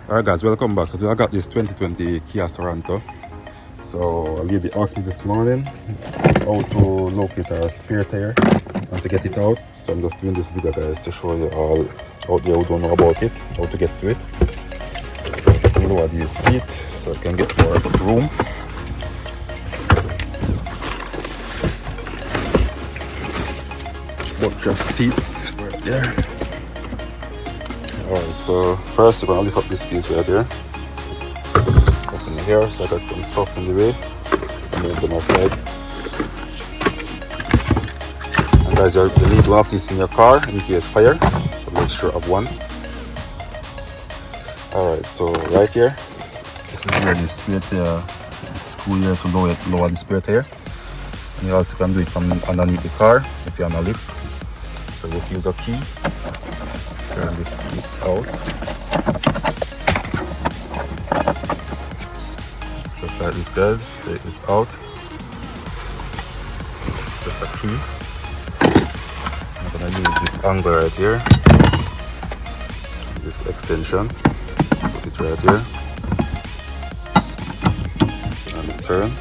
Alright guys, welcome back. So today I got this 2020 Kia Sorento. So a lady asked me this morning how to locate a spare tire and to get it out. So I'm just doing this video guys to show you all out there who don't know about it, how to get to it. I can lower the seat so I can get more room. Buttress seats right there. Alright, so first we're gonna lift up this piece right here. Open here, so I got some stuff in the way. So move them outside. And guys, you need one of these in your car in case fire. So make sure of one. Alright, so right here, this is where the spare tire screw here to lower the spare tire. And you also can do it from underneath the car if you're on a lift. So just use a key. Turn this piece out. Just like this guys, take this out. Just a key. I'm gonna use this angle right here. This extension. Put it right here. And turn.